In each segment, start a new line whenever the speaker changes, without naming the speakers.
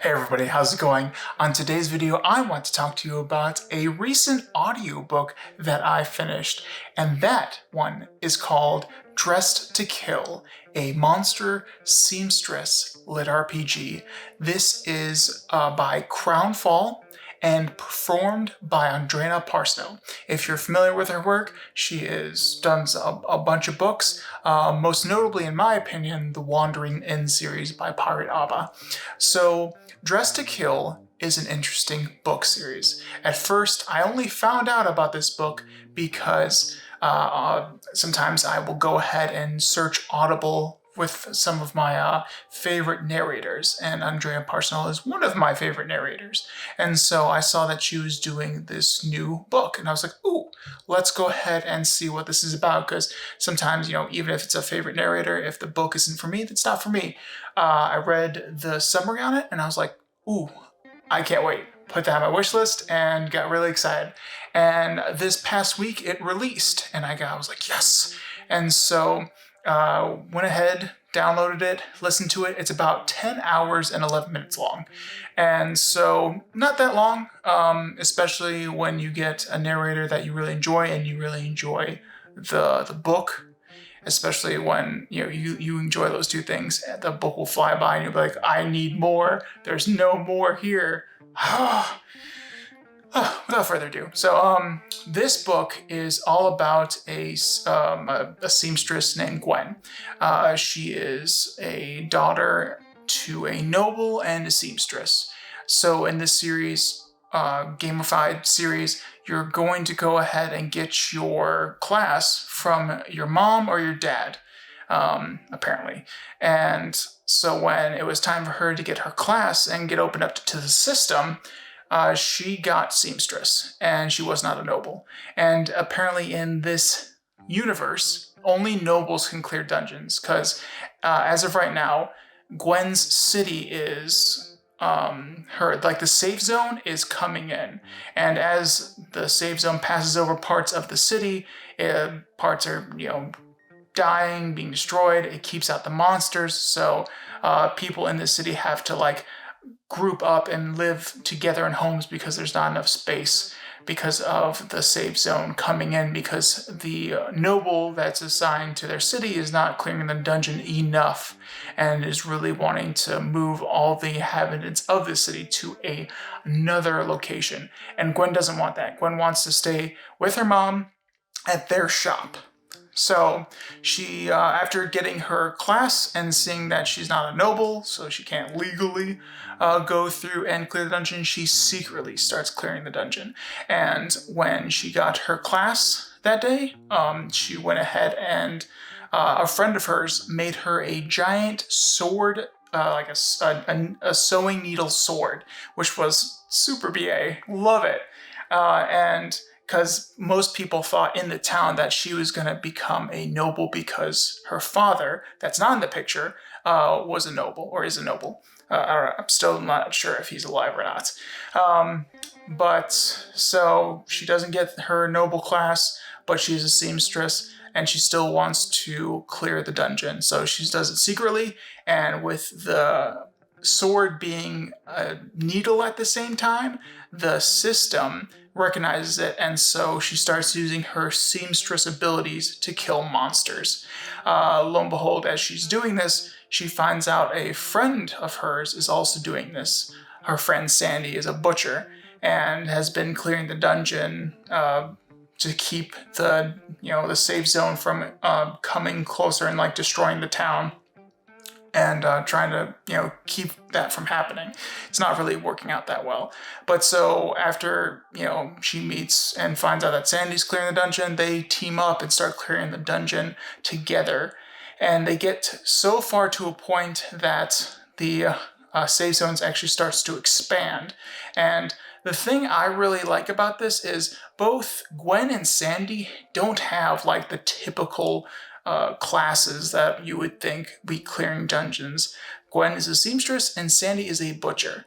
Hey everybody, how's it going? On today's video, I want to talk to you about a recent audiobook that I finished, and that one is called Dressed to Kill, a monster seamstress lit RPG. This is by Crownfall and performed by Andrea Parsnow. If you're familiar with her work, she has done a bunch of books, most notably, in my opinion, the Wandering Inn series by Pirate Abba. So, Dressed to Kill is an interesting book series. At first, I only found out about this book because sometimes I will go ahead and search Audible with some of my favorite narrators, and Andrea Parsnow is one of my favorite narrators. And so I saw that she was doing this new book, and I was like, ooh, let's go ahead and see what this is about, because sometimes, even if it's a favorite narrator, if the book isn't for me, that's not for me. I read the summary on it, and I was like, ooh, I can't wait. Put that on my wish list and got really excited. And this past week it released, and I was like, yes. And so went ahead, downloaded it, listened to it. It's about 10 hours and 11 minutes long. And so not that long, especially when you get a narrator that you really enjoy and you really enjoy the book. Especially when you enjoy those two things, the book will fly by and you'll be like, I need more. There's no more here. Without further ado, so this book is all about a seamstress named Gwen. She is a daughter to a noble and a seamstress. So in this series, gamified series, you're going to go ahead and get your class from your mom or your dad, apparently. And so when it was time for her to get her class and get opened up to the system, she got seamstress, and she was not a noble. And apparently in this universe, only nobles can clear dungeons, because as of right now, Gwen's city is the safe zone is coming in, and as the safe zone passes over parts of the city, parts are dying, being destroyed. It keeps out the monsters, so people in the city have to group up and live together in homes because there's not enough space because of the safe zone coming in, because the noble that's assigned to their city is not clearing the dungeon enough and is really wanting to move all the inhabitants of the city to another location. And Gwen doesn't want that. Gwen wants to stay with her mom at their shop. So she, after getting her class and seeing that she's not a noble, so she can't legally go through and clear the dungeon, she secretly starts clearing the dungeon. And when she got her class that day, she went ahead and a friend of hers made her a giant sword, like a sewing needle sword, which was super BA. Love it. And because most people thought in the town that she was going to become a noble because her father, that's not in the picture, was a noble, or is a noble. I'm still not sure if he's alive or not. But so she doesn't get her noble class, but she's a seamstress, and she still wants to clear the dungeon. So she does it secretly, and with the sword being a needle at the same time, the system recognizes it, and so she starts using her seamstress abilities to kill monsters. Lo and behold, as she's doing this, she finds out a friend of hers is also doing this. Her friend Sandy is a butcher and has been clearing the dungeon to keep the safe zone from coming closer and destroying the town, and trying to keep that from happening. It's not really working out that well. But so after she meets and finds out that Sandy's clearing the dungeon, they team up and start clearing the dungeon together. And they get so far to a point that the safe zones actually starts to expand. And the thing I really like about this is both Gwen and Sandy don't have the typical classes that you would think be clearing dungeons. Gwen is a seamstress and Sandy is a butcher.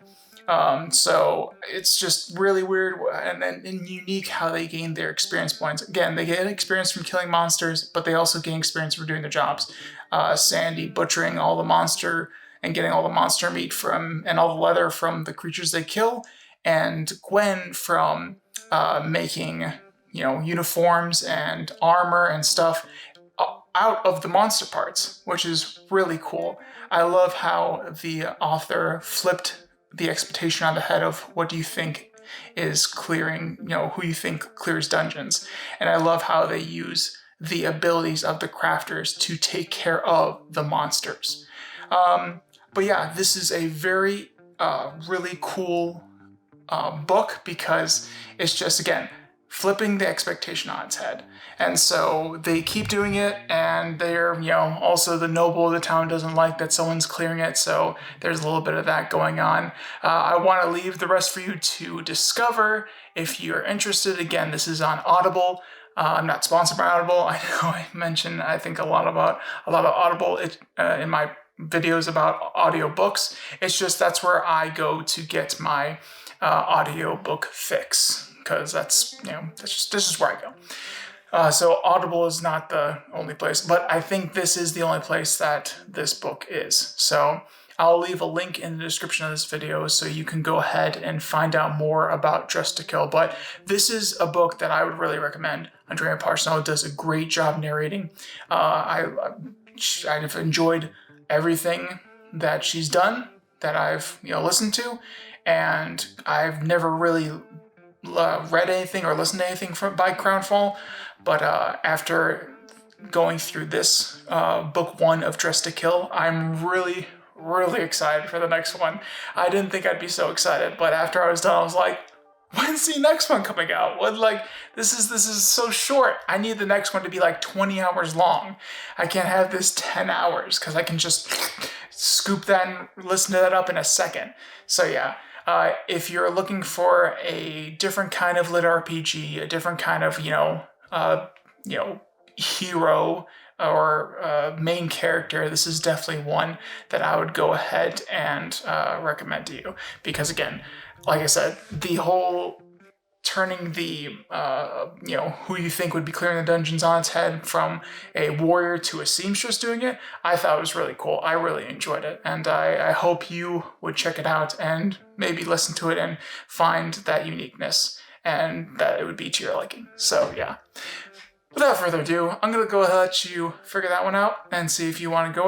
So it's just really weird and unique how they gain their experience points. Again, they get experience from killing monsters, but they also gain experience from doing their jobs. Sandy butchering all the monster and getting all the monster meat from and all the leather from the creatures they kill, and Gwen from making uniforms and armor and stuff out of the monster parts, which is really cool. I love how the author flipped the expectation on the head of what do you think is clearing, who you think clears dungeons. And I love how they use the abilities of the crafters to take care of the monsters. But yeah, this is a very, really cool book because it's just, again, flipping the expectation on its head. And so they keep doing it, and they're, also the noble of the town doesn't like that someone's clearing it, so there's a little bit of that going on. I want to leave the rest for you to discover if you're interested. Again, this is on Audible. I'm not sponsored by Audible. I know I mentioned, I think, a lot of Audible in my videos about audiobooks. It's just that's where I go to get my audiobook fix, because this is where I go. So Audible is not the only place, but I think this is the only place that this book is. So I'll leave a link in the description of this video so you can go ahead and find out more about Dressed to Kill. But this is a book that I would really recommend. Andrea Parsons does a great job narrating. I've enjoyed everything that she's done that I've listened to, and I've never really read anything or listened to anything by Crownfall, but after going through this book 1 of Dressed to Kill, I'm really, really excited for the next one. I didn't think I'd be so excited, but after I was done, I was like, when's the next one coming out? This is so short. I need the next one to be like 20 hours long. I can't have this 10 hours because I can just scoop that and listen to that up in a second. So yeah. If you're looking for a different kind of lit RPG, a different kind of, hero or main character, this is definitely one that I would go ahead and recommend to you. Because again, like I said, the whole turning the, who you think would be clearing the dungeons on its head from a warrior to a seamstress doing it, I thought it was really cool. I really enjoyed it. And I hope you would check it out and maybe listen to it and find that uniqueness and that it would be to your liking. So yeah. Without further ado, I'm going to go ahead and let you figure that one out and see if you want to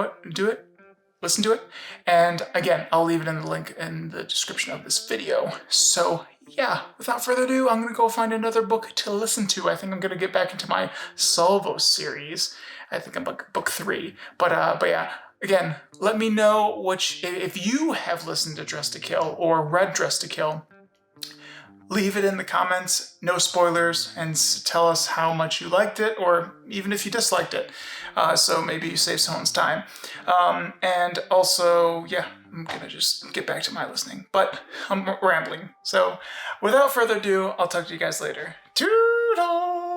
listen to it. And again, I'll leave it in the link in the description of this video. So yeah, without further ado, I'm going to go find another book to listen to. I think I'm going to get back into my Salvo series. I think I'm book 3. But yeah, again, let me know if you have listened to Dressed to Kill or read Dressed to Kill. Leave it in the comments, no spoilers, and tell us how much you liked it, or even if you disliked it. So maybe you save someone's time. And also, yeah, I'm gonna just get back to my listening, but I'm rambling. So without further ado, I'll talk to you guys later. Toodles!